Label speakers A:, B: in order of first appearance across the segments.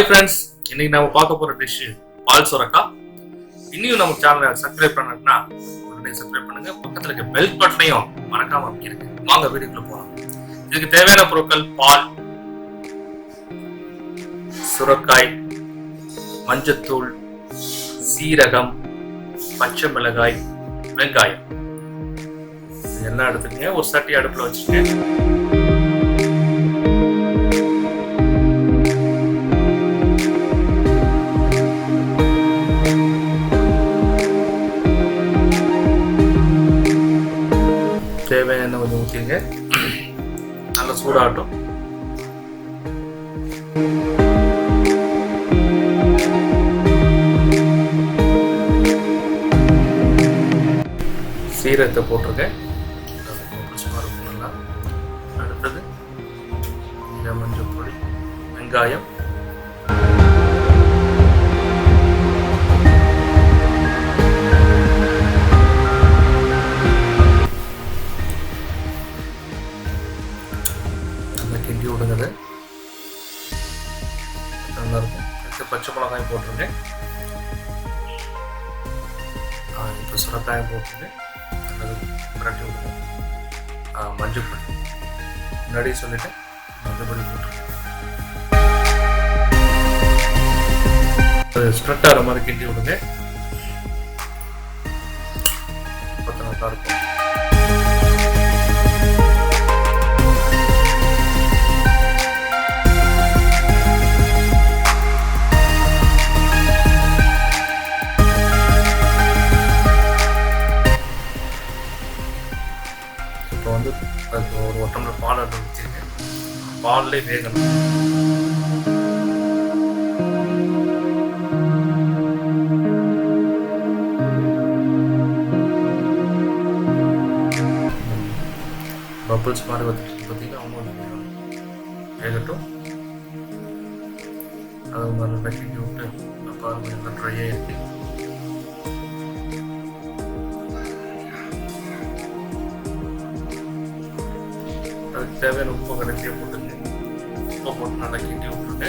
A: Hi friends, இன்னைக்கு நம்ம பார்க்க போற டிஷ் பால் சுரக்கா. இன்னும் நம்ம சேனலை சப்ஸ்கிரைப் பண்ணணும்னா உடனே சப்ஸ்கிரைப் பண்ணுங்க. பக்கத்துல இருக்க பெல் பட்டனையும் மறக்காம அமைக்கிறேங்க. வாங்க வீடியோக்குள்ள போகலாம். இதுக்கு தேவையான பொருட்கள்: பால், சுரக்காய், மஞ்சத்தூள், சீரகம், பச்சை மிளகாய், வெங்காயம் எல்லாம் எடுத்துக்கங்க. ஒரு சட்டி அடுப்புல வச்சுருக்கேன். தேவையான கொஞ்சம் ஊற்றிங்க. நல்லா சூடாகட்டும். சீரகத்தை போட்டிருக்கேன். நல்லா அடுத்தது மஞ்சள் பொடி, வெங்காயம், கிண்டி விடுங்க. நல்லா இருக்கும். பச்சை மிளகாய் போட்டிருக்கேன். இப்போ சுரக்காயம் போட்டிருக்கேன். புரட்டி விடுங்க. மஞ்சள் பொடி முன்னாடி சொல்லிட்டேன். மஞ்சள் பொடி போட்டிருக்கேன். ஸ்ப்ரெட் ஆகிற மாதிரி கிண்டி விடுங்க. பார்த்தா நல்லா இருக்கும். இப்போ வந்து அதுக்கு ஒரு டம்ளர் பால் எடுத்து வச்சுருக்கேன். பால்லே வேகணும். பபிள்ஸ் மாதிரி வந்துட்டு பார்த்தீங்கன்னா அவங்க வேகட்டும். அது நல்லா கிண்டி விட்டு பாருங்க, நல்லா ட்ரை ஆகிருக்கு. அதுக்கு தேவையான உப்பு கடைசியாக போட்டுங்க. உப்பை போட்டு நல்லா கிண்டி விட்டுருங்க.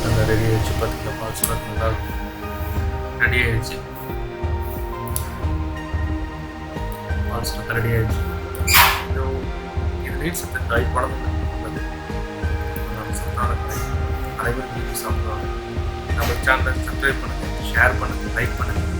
A: நல்லா ரெடி ஆகிடுச்சு. பார்த்தீங்கன்னா பால் சுரக்கா நல்லா ரெடி ஆகிடுச்சு. பால் சுரக்கா ரெடி ஆகிடுச்சு. இது நீட் சத்து காய் பழம் சத்தான காய். அனைவரும் வீட்டு சாப்பிடுவாங்க. நம்ம சேனலை சப்ஸ்கிரைப் பண்ணுங்கள், ஷேர் பண்ணுங்கள், லைக் பண்ணுங்கள்.